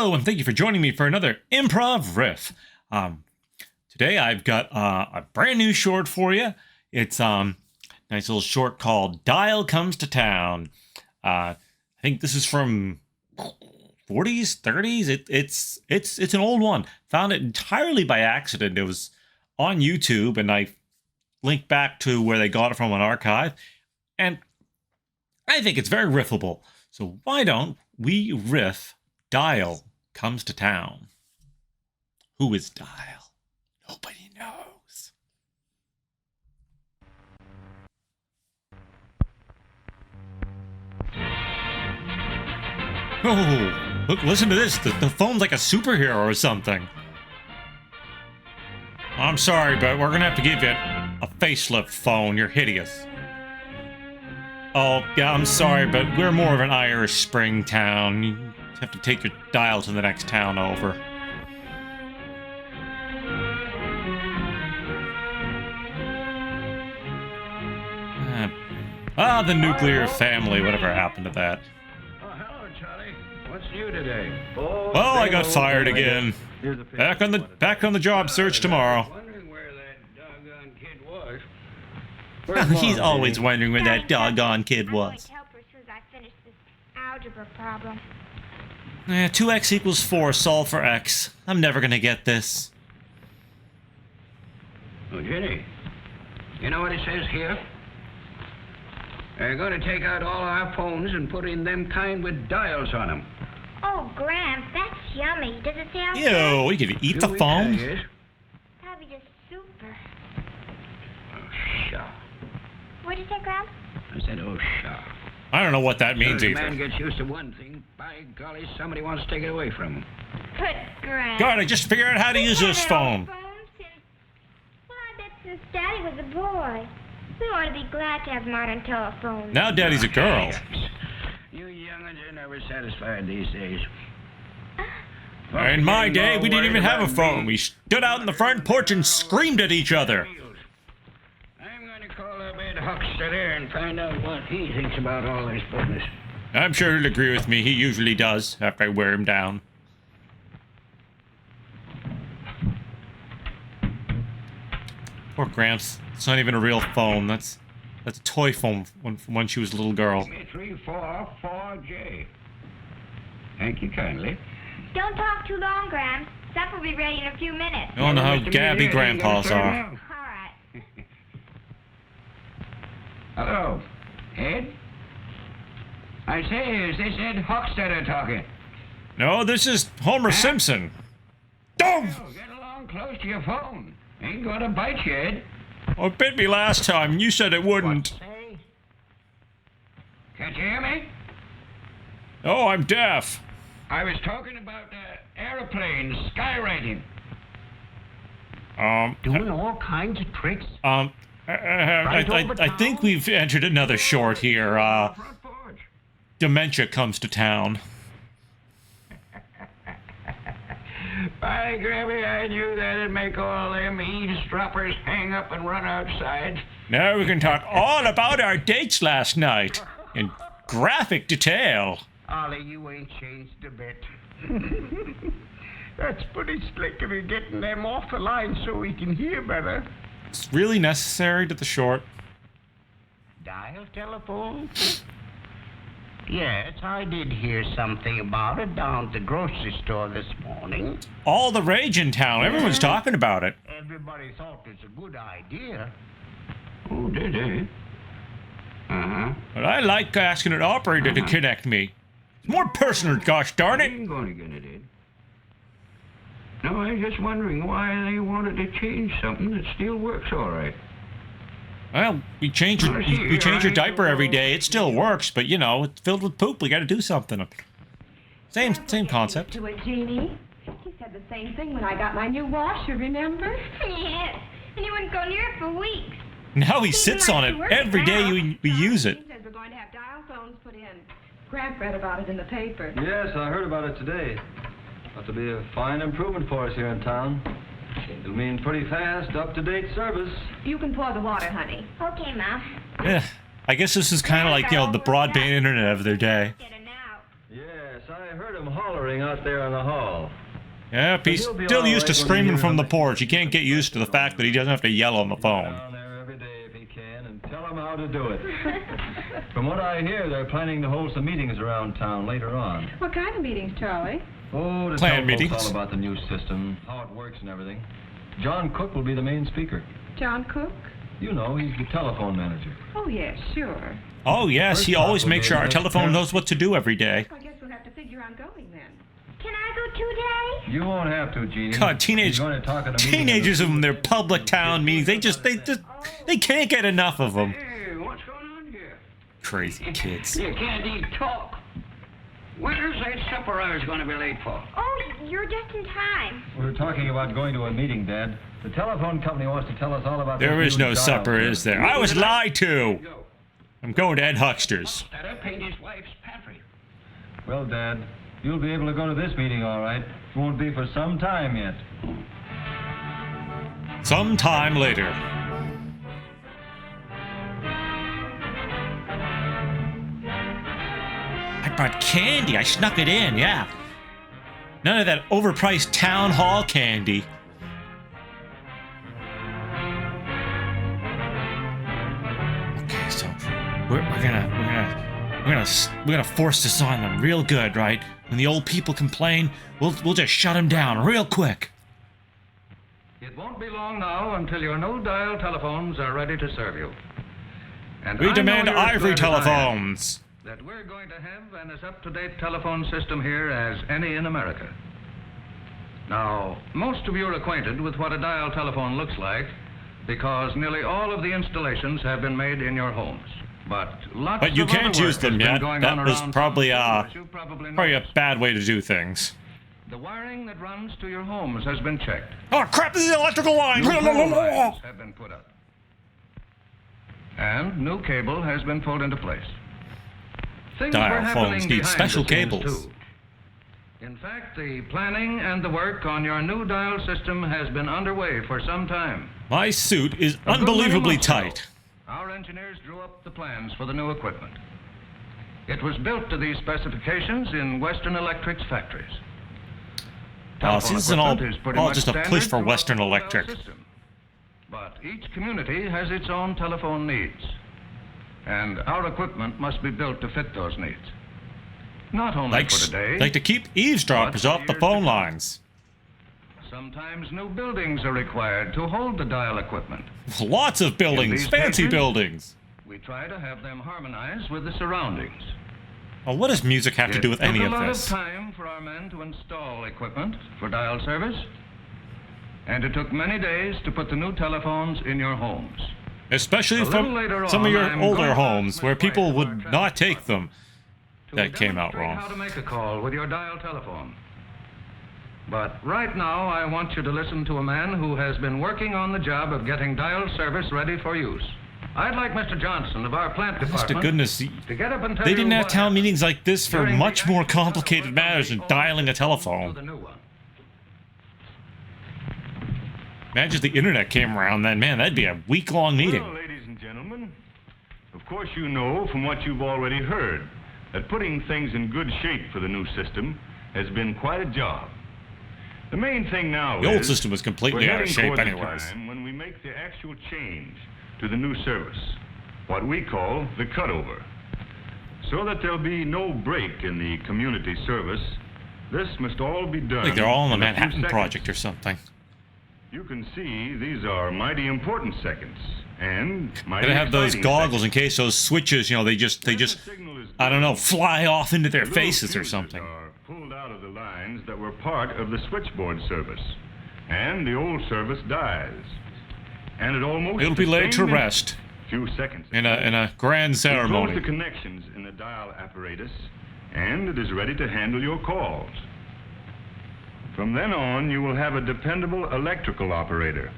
Hello, and thank you for joining me for another Improv Riff. Today I've got a brand new short for you. It's nice little short called "Dial Comes to Town." I think this is from 40s, 30s. It's an old one. Found it entirely by accident. It was on YouTube, and I linked back to where they got it from an archive, and I think it's very riffable. So why don't we riff Dial Comes to Town? Who is Dial? Nobody knows. Oh, look, listen to this. The phone's like a superhero or something. I'm sorry, but we're gonna have to give you a facelift phone. You're hideous. Oh, yeah, I'm sorry, but we're more of an Irish Spring town. You have to take your dial to the next town over. The nuclear family, whatever happened to that. Oh, hello, Charlie. What's new today? Well, I got fired again. Back on the job search tomorrow. Wondering where that doggone kid was. He's always wondering where that doggone kid was. I'm going to help her as soon as I finish this algebra problem. 2x equals 4, solve for x. I'm never gonna get this. Oh, Jenny, you know what it says here? They're going to take out all our phones and put in them kind with dials on them. Oh, Gramps, that's yummy. Does it sound Ew, we could eat the phone? Yes. That'd be just super. Oh, pshaw. What'd you say, Gramps? I said, oh, pshaw. I don't know what that means When a either. man gets used to one thing, by golly, somebody wants to take it away from him. Put Gramps. God, I just figured out how to use this phone. Well, I bet since Daddy was a boy. We ought to be glad to have modern telephones. Now Daddy's a girl. You young'uns are never satisfied these days. In my day, we didn't even have a phone. We stood out in the front porch and screamed at each other. I'm going to call up Ed Huckster there and find out what he thinks about all this business. I'm sure he'll agree with me. He usually does after I wear him down. Poor Gramps. It's not even a real phone. That's a toy phone from when she was a little girl. 3444J. Thank you kindly. Don't talk too long, Gramps. Supper will be ready in a few minutes. You don't know how Mr. gabby Mealy, grandpas you gotta are. start All right. Hello, Ed? I say, is this Ed Huckstetter talking? No, this is Homer Simpson. Oh! Oh, get along close to your phone. Ain't gonna bite you, Ed. Oh, it bit me last time. You said it wouldn't. Say? Can't you hear me? Oh, I'm deaf. I was talking about aeroplanes, skywriting. Doing all kinds of tricks. I think we've entered another short here. Front porch. Dementia Comes to Town. By Gravy, I knew that'd make all them eavesdroppers hang up and run outside. Now we can talk all about our dates last night in graphic detail. Ollie, you ain't changed a bit. That's pretty slick of you getting them off the line so we can hear better. It's really necessary to the short. Dial telephone? Yes, I did hear something about it down at the grocery store this morning. All the rage in town. Everyone's talking about it. Everybody thought it was a good idea. Oh, did they? Uh-huh. But I like asking an operator to connect me. It's more personal, gosh darn I it. ain't going to get it in. No, I was just wondering why they wanted to change something that still works all right. Well, we change your diaper every day. It still works, but you know, it's filled with poop. We got to do something. Same concept. To it, Jeannie. He said the same thing when I got my new washer, remember? Yes. And you wouldn't go near it for weeks. Now he sits on it every day we use it. He says we're going to have dial phones put in. Grant read about it in the paper. Yes, I heard about it today. Ought to be a fine improvement for us here in town. It'll mean pretty fast, up-to-date service. You can pour the water, honey. Okay, Mom. Yeah, I guess this is kind of like, you know, the broadband internet of their day. Get it now. Yes, I heard him hollering out there in the hall. Yep, he's He'll be still all used to right when screaming he's from on the the- porch. He can't get used to the fact that he doesn't have to yell on the Go phone. down there every day if he can and tell him how to do it. From what I hear, they're planning to hold some meetings around town later on. What kind of meetings, Charlie? Oh, to Plan tell meetings. folks all about the new system, how it works and everything. John Cook will be the main speaker. John Cook? You know, he's the telephone manager. Oh, yes, sure. Oh, yes, he First always off, makes we'll sure our do telephone next knows what to do every day. I guess we'll have to figure on going then. Can I go too, Daddy? You won't have to, Jeannie. God, He's going to talk at a meeting in the- teenagers of them, their public town meetings, they can't get enough of them. Hey, what's going on here? Crazy kids. You can't even talk. Where's that supper I was going to be late for? Oh, you're just in time. We're talking about going to a meeting, Dad. The telephone company wants to tell us all about There this is new no dial supper, service. is there? I was lied to. Go. I'm going to Ed Huckster's. That I paid his wife's pantry. Well, Dad, you'll be able to go to this meeting, all right. It won't be for some time yet. Sometime later. I brought candy. I snuck it in, yeah. None of that overpriced town hall candy. Okay, so we're gonna force this on them real good, right? When the old people complain, we'll just shut them down real quick. It won't be long now until your new dial telephones are ready to serve you. And I We know demand you're as ivory glad as I am telephones. that we're going to have an as up-to-date telephone system here as any in America. Now, most of you are acquainted with what a dial telephone looks like because nearly all of the installations have been made in your homes. But lots But you of can't other use work them has been yet. going That on was around probably town, as you probably a noticed. bad way to do things. The wiring that runs to your homes has been checked. Oh crap! This is the electrical line. New pole lines have been put up. And new cable has been pulled into place. Things Dial were happening phones need behind special the scenes, cables. too. In fact, the planning and the work on your new dial system has been underway for some time. My suit is A good many unbelievably months ago, tight. Our engineers drew up the plans for the new equipment. It was built to these specifications in Western Electric's factories. Oh, so this isn't all Telephone equipment is pretty all much just a standard push for throughout Western the whole Electric. system. But each community has its own telephone needs. And our equipment must be built to fit those needs. Not only Like, for today. like to keep eavesdroppers but off the years to phone come. lines. Sometimes new buildings are required to hold the dial equipment. Lots of buildings, these fancy cases- buildings. We try to have them harmonize with the surroundings. Well, what does music have to do with It any took of a lot this? of time for our men to install equipment for dial service, and it took many days to put the new telephones in your homes. Especially A little from later some of on, your I'm older going to homes ask where Miss people White of would our not take transport them. to That came out demonstrate wrong. How to make a call with your dial telephone. But right now, I want you to listen to a man who has been working on the job of getting dial service ready for use. I'd like Mr. Johnson of our plant Honest department to goodness, to get up and tell they you didn't have what town happened meetings like this for during the much more actual complicated cutover matters from than the dialing a old telephone. to the new one. Imagine if the internet came around then, man, that'd be a week-long meeting. Well, ladies and gentlemen, of course you know from what you've already heard that putting things in good shape for the new system has been quite a job. The main thing now The is old system was completely we're out of heading shape toward the anyways. time when we make the actual change to the new service, what we call the cutover. So that there'll be no break in the community service, this must all be done Like they're all on the in a few Manhattan seconds. Project or something. You can see these are mighty important seconds, and mighty Gotta have those exciting goggles in seconds. case those switches, you know, they just, When the signal is I don't know, given, fly off into their the little faces or fuses something. Are pulled out of the lines that were part of the switchboard service, and the old service dies. And it almost It'll be the laid to same minute, rest few seconds in a grand we close ceremony. the connections in the dial apparatus, and it is ready to handle your calls. From then on, you will have a dependable electrical operator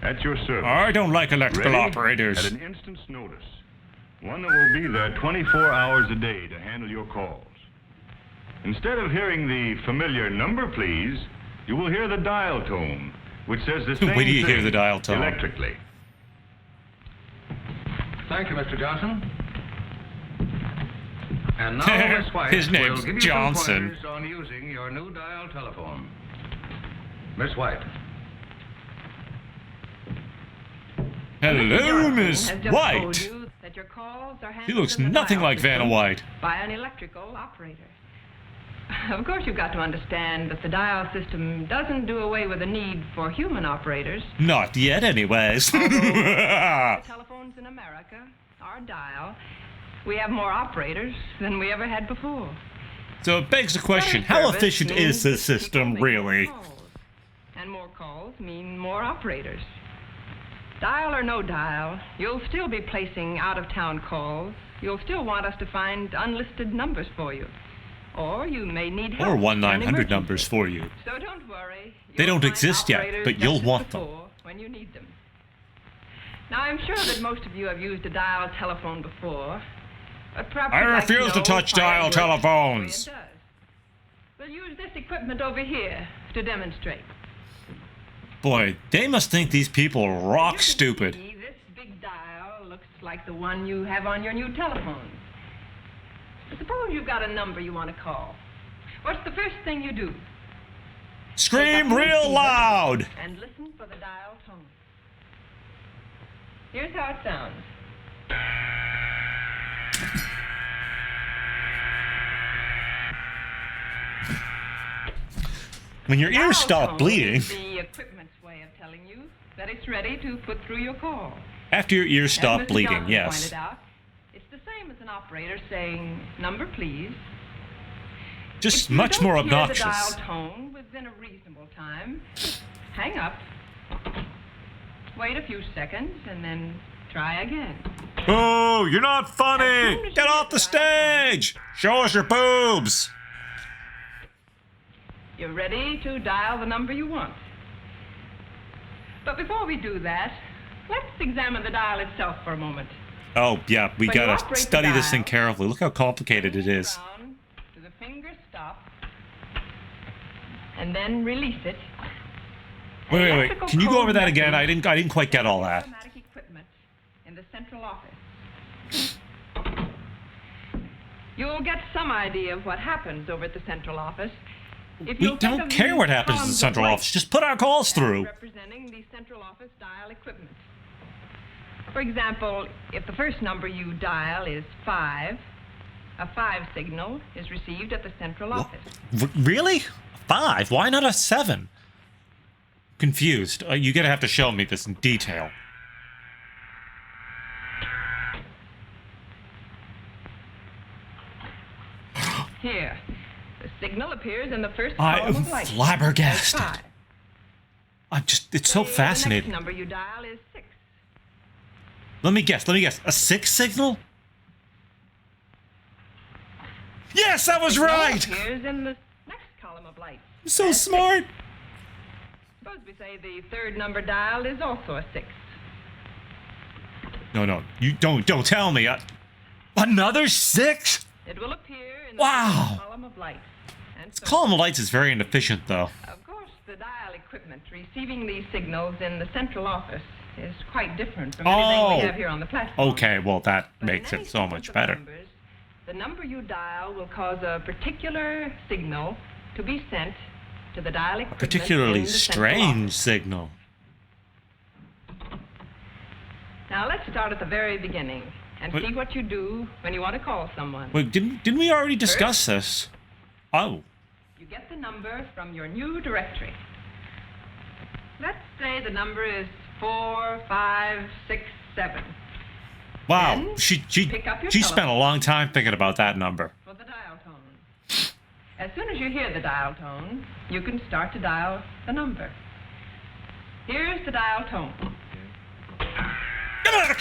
at your service. I don't like electrical Ready operators. At an instant's notice. One that will be there 24 hours a day to handle your calls. Instead of hearing the familiar number, please, you will hear the dial tone, which says the same Wait till you hear thing the dial tone. electrically. Thank you, Mr. Johnson. And now Miss White His name's will give you Johnson. some pointers on using your new dial telephone. Miss White. Hello, Miss has just told White. you that your calls are He handled looks in the nothing dial like Vanna system White. by an electrical operator. Of course, you've got to understand that the dial system doesn't do away with the need for human operators. Not yet, anyways. The telephones in America, our dial, we have more operators than we ever had before. So it begs the question, Better how service efficient is means this that people system make more really? calls. And more calls mean more operators. Dial or no dial, you'll still be placing out-of-town calls. You'll still want us to find unlisted numbers for you. Or you may need help. Or in an 1-900 emergency. numbers for you. So don't worry. They You'll don't find exist yet, operators but you'll just as want them. before when you need them. Now, I'm sure that most of you have used a dial telephone before. But perhaps I you'd like refuse to know touch why it dial works the way it telephones. does. We'll use this equipment over here to demonstrate. Boy, they must think these people are rock You can stupid. see this big dial looks like the one you have on your new telephone. Suppose you've got a number you want to call. What's the first thing you do? Scream Take up the real receiver loud! And listen for the dial tone. Here's how it sounds. When your Dial ears stop tone bleeding, is the equipment's way of telling you that it's ready to put through your call. after your ears As stop Mr. bleeding, Johnson yes. pointed out, it's the same as an operator saying, "Number, please." Just If you much don't more hear obnoxious. the dial tone within a reasonable time, hang up, wait a few seconds, and then try again. Oh, you're not As funny! soon as Get you off the hear the dial stage! Show us your boobs! You're ready to dial the number you want. But before we do that, let's examine the dial itself for a moment. Oh, yeah, we When you gotta operate the study this thing dial, carefully. Look how complicated it is. Down to the finger stop, and then release it. Wait, An wait, wait. electrical Can you go code over that again? message I didn't quite get all that. automatic equipment in the central office. You'll get some idea of what happens over at the central office. If We you'll think don't of care these what happens in the columns of central light office. Just put our calls as through. representing the central office dial equipment. For example, if the first number you dial is 5, a 5 signal is received at the central office. Really? 5? Why not a 7? Confused. You're gonna have to show me this in detail. Here, the signal appears in the first I column am of light. flabbergasted. as 5. It's so Say The fascinating. next number you dial is 6. Let me guess. A 6 signal? Yes, I was right! Appears in the next column of light. I'm so as 6. smart. Suppose we say the third number dialed is also a 6. No, you don't tell me. Another 6? It will appear in the Wow. first column of light. And so Column of lights is very inefficient, though. Of course, the dial equipment receiving these signals in the central office is quite different from anything Oh. we have here on the platform. Okay, well, that But makes in any it so sequence much of better. numbers, the number you dial will cause a particular signal to be sent to the dial equipment Particularly in the central strange office. signal. Now let's start at the very beginning and Wait. see what you do when you want to call someone. Wait, didn't we already discuss this? Oh. You get the number from your new directory. Let's say the number is 4567 Wow, Then she pick up your spent a telephone. long time thinking about that number. for the dial tone. As soon as you hear the dial tone, you can start to dial the number. Here's the dial tone. Come on!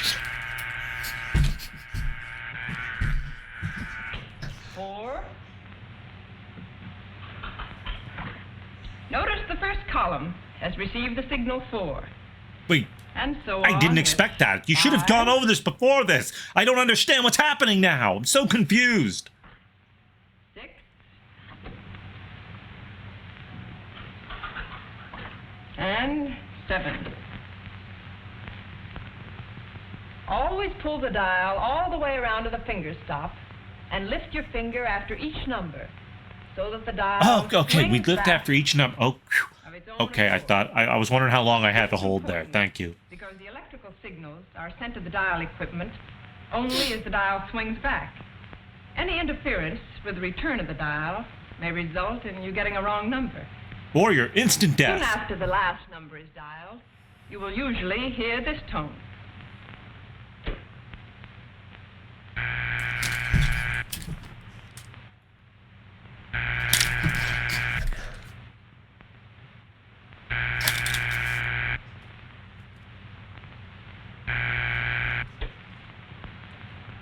4. Notice the first column has received the signal 4, Wait, and so I on. didn't with expect that. You should have 5, gone over this before this. I don't understand what's happening now. I'm so confused. 6, and 7. Always pull the dial all the way around to the finger stop and lift your finger after each number so that the dial Oh, okay. We swings lift back after each number. Oh, phew. of its own Okay. I accord. thought I was wondering how long I had to It's hold there. important Thank you. Because the electrical signals are sent to the dial equipment only as the dial swings back. Any interference with the return of the dial may result in you getting a wrong number. Or your instant Soon death. after the last number is dialed, you will usually hear this tone.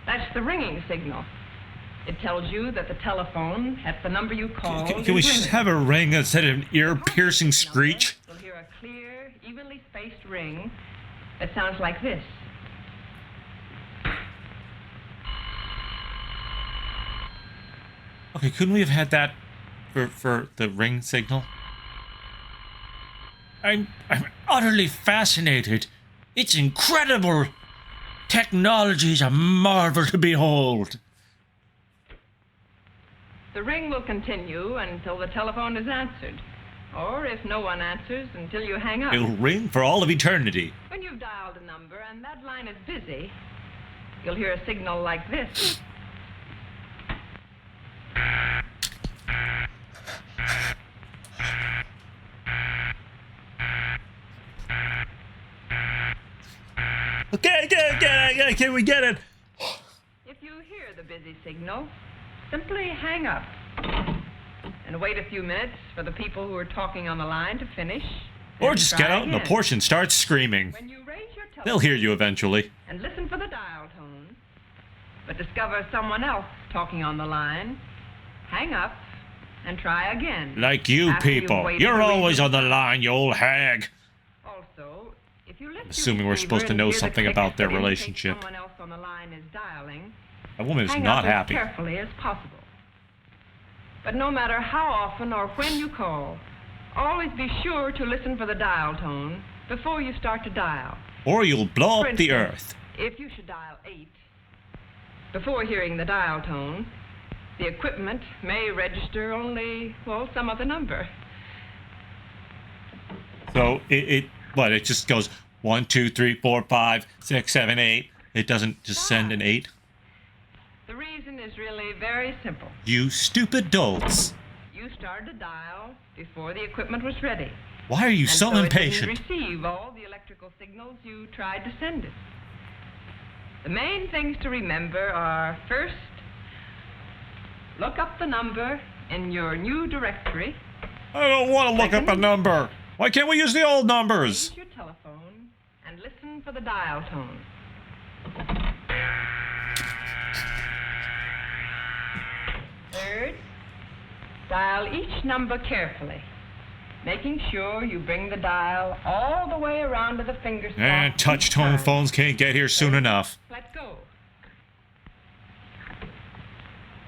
That's the ringing signal. It tells you that the telephone at the number you called Can we is just ringing. have a ring instead of an ear-piercing screech? You'll hear a clear, evenly spaced ring that sounds like this. Okay, couldn't we have had that for the ring signal? I'm utterly fascinated. It's incredible. Technology is a marvel to behold. The ring will continue until the telephone is answered, or if no one answers, until you hang up. It'll ring for all of eternity. When you've dialed a number and that line is busy, you'll hear a signal like this. Okay, can we get it? If you hear the busy signal, simply hang up and wait a few minutes for the people who are talking on the line to finish. Or and just try get out in the again. porch and start screaming. When you raise your telephone They'll hear you eventually. and listen for the dial tone, but discover someone else talking on the line, hang up and try again. Like you after you've people. waited You're a always on reasonable the line, you old hag. Also, if you lift your Assuming we're receiver supposed to and know hear the something click about their that indicates relationship. Someone else on the line is dialing. That woman is Hang not up as happy. carefully as possible. But no matter how often or when you call, always be sure to listen for the dial tone before you start to dial. Or you'll blow For up the instance, earth. If you should dial 8, before hearing the dial tone, the equipment may register only, well, some other number. So it just goes 1, 2, 3, 4, 5, 6, 7, 8. It doesn't just send an 8. The reason is really very simple. You stupid dolts. You started to dial before the equipment was ready. Why are you And so it impatient? didn't receive all the electrical signals you tried to send it. The main things to remember are, first, look up the number in your new directory. I don't want to look up a number. Why can't we use the old numbers? Use your telephone and listen for the dial tone. Third, dial each number carefully, making sure you bring the dial all the way around to the finger stop. And each touch tone time. phones can't get here soon enough. Let go.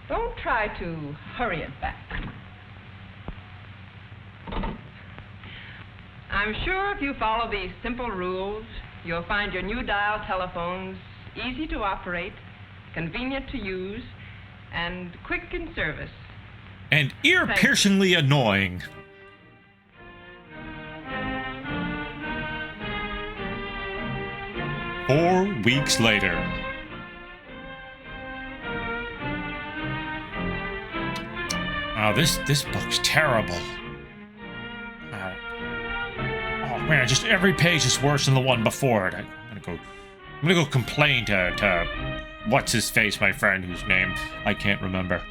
Don't try to hurry it back. I'm sure if you follow these simple rules, you'll find your new dial telephones easy to operate, convenient to use, and quick in service. And ear-piercingly annoying. Four weeks later. Oh, this book's terrible. Oh man, just every page is worse than the one before it. I'm gonna go complain to what's his face, my friend, whose name I can't remember.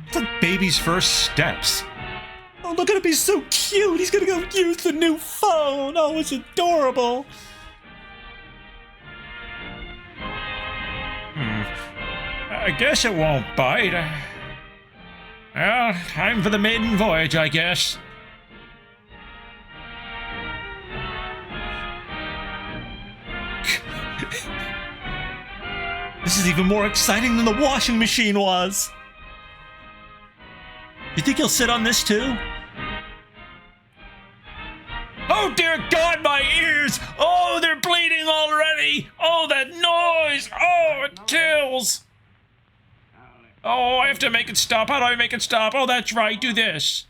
It's like baby's first steps. Oh, look at him, he's so cute. He's gonna go use the new phone. Oh, it's adorable. I guess it won't bite. Well, time for the maiden voyage, I guess. This is even more exciting than the washing machine was. You think he'll sit on this too? Oh, dear God, my ears! Oh, they're bleeding already! Oh, that noise! Oh, it kills! Oh, I have to make it stop. How do I make it stop? Oh, that's right, do this.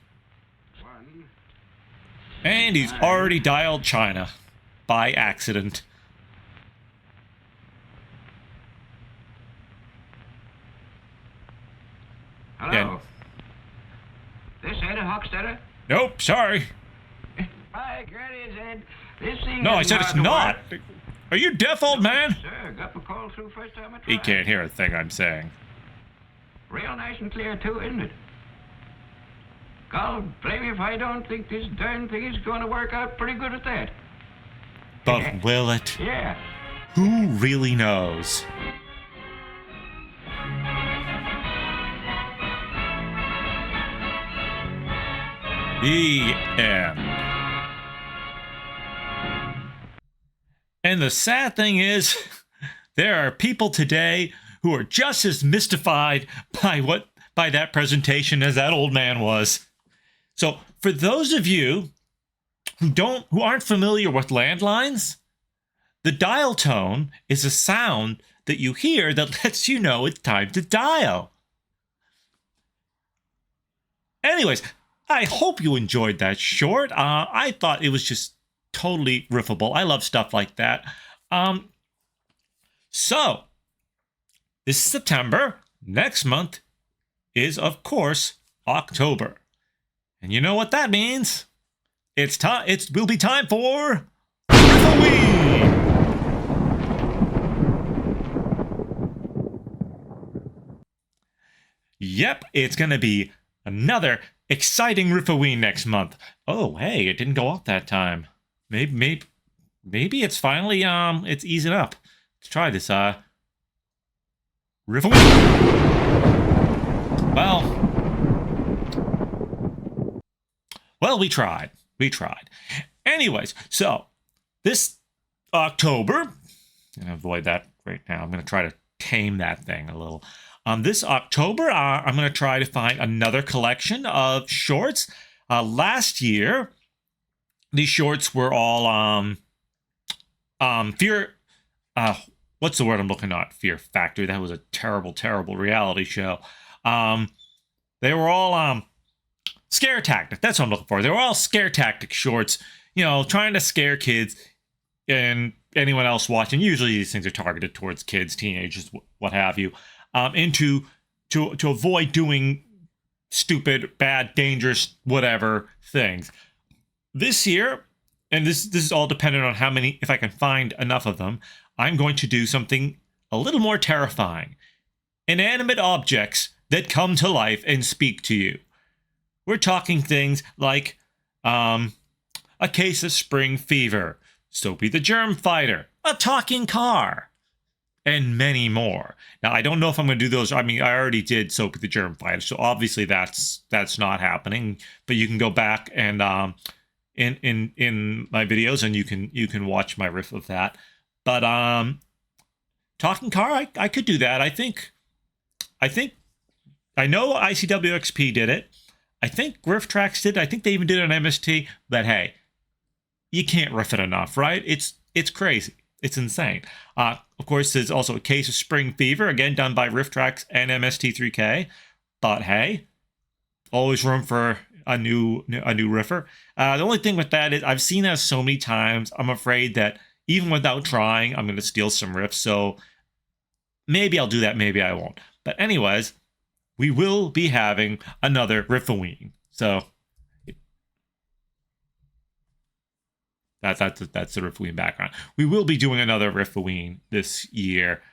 And he's already dialed China. By accident. Hello? Yeah. This Ed Hochstetter? Nope, sorry. Hi, Granny, Ed. This thing No, I isn't said it's hard to not. work. Are you deaf, old man? Sir, got my call through first time I tried. He can't hear a thing I'm saying. Real nice and clear, too, isn't it? God blame me if I don't think this darn thing is going to work out pretty good at that. But will it? Yeah. Who really knows? The end. And the sad thing is, there are people today who are just as mystified by that presentation as that old man was. So, for those of you who aren't familiar with landlines, the dial tone is a sound that you hear that lets you know it's time to dial. Anyways, I hope you enjoyed that short. I thought it was just totally riffable. I love stuff like that. So, this is September. Next month is, of course, October. And you know what that means? It will be time for Halloween! Yep, it's going to be another exciting Riffoween next month. Oh, hey, it didn't go off that time. Maybe it's finally, it's easing up. Let's try this, Riffoween! Well, we tried. Anyways, so this October, I'm going to avoid that right now. I'm going to try to tame that thing a little. This October, I'm going to try to find another collection of shorts. Last year, these shorts were all Fear. What's the word I'm looking at? Fear Factory. That was a terrible, terrible reality show. They were all scare tactic. That's what I'm looking for. They were all scare tactic shorts. You know, trying to scare kids and anyone else watching. Usually, these things are targeted towards kids, teenagers, what have you. To avoid doing stupid, bad, dangerous, whatever things. This year, and this is all dependent on how many, if I can find enough of them, I'm going to do something a little more terrifying. Inanimate objects that come to life and speak to you. We're talking things like a case of spring fever, Soapy the germ fighter, a talking car, and many more. Now, I don't know if I'm going to do those. I mean, I already did Soapy the germ fighter, so obviously that's not happening. But you can go back and in my videos, and you can watch my riff of that. But talking car, I could do that. I know ICWXP did it. I think Riff Tracks did. I think they even did it on MST. But hey, you can't riff it enough, right? It's crazy. It's insane. Of course, there's also a case of spring fever, again done by Riff Tracks and MST3K. But hey, always room for a new riffer. The only thing with that is I've seen that so many times. I'm afraid that even without trying, I'm going to steal some riffs. So maybe I'll do that. Maybe I won't. But anyways, we will be having another Riffoween. So that's the Riffoween background. We will be doing another Riffoween this year.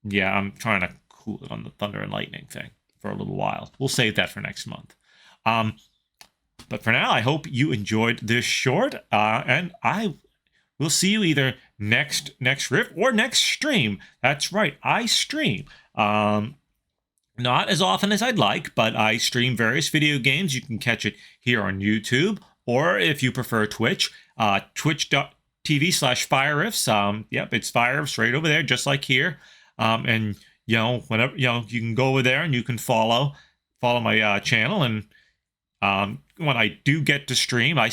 Yeah, I'm trying to cool it on the thunder and lightning thing for a little while. We'll save that for next month. But for now, I hope you enjoyed this short, and I will see you either next riff or next stream. That's right, I stream. Not as often as I'd like, but I stream various video games. You can catch it here on YouTube, or if you prefer Twitch, twitch.tv/FireRiffs. Yep, it's FireRiffs right over there, just like here. And whenever you can go over there and you can follow my channel. And when I do get to stream, I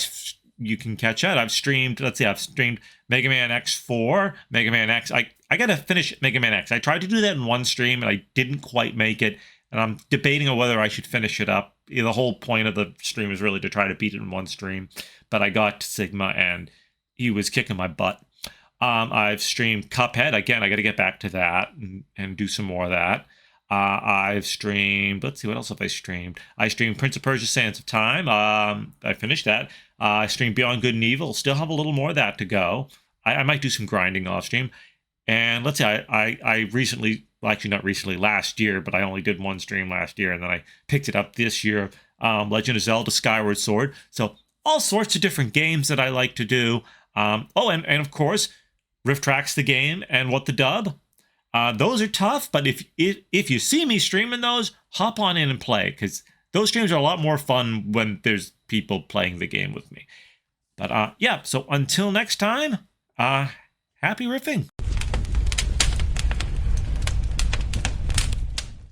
you can catch that. I've streamed, let's see, I've streamed Mega Man X4, Mega Man X. I got to finish Mega Man X. I tried to do that in one stream, and I didn't quite make it. And I'm debating on whether I should finish it up. The whole point of the stream is really to try to beat it in one stream. But I got to Sigma, and he was kicking my butt. I've streamed Cuphead. Again, I got to get back to that and do some more of that. I've streamed, let's see, what else have I streamed? I streamed Prince of Persia Sands of Time. I finished that. I streamed Beyond Good and Evil. Still have a little more of that to go. I might do some grinding off stream. And let's see, I recently, well, actually not recently, last year, but I only did one stream last year, and then I picked it up this year. Legend of Zelda Skyward Sword. So all sorts of different games that I like to do. And of course, Riff Tracks the Game and What the Dub. Those are tough, but if you see me streaming those, hop on in and play, because those streams are a lot more fun when there's people playing the game with me. But yeah, so until next time, happy riffing.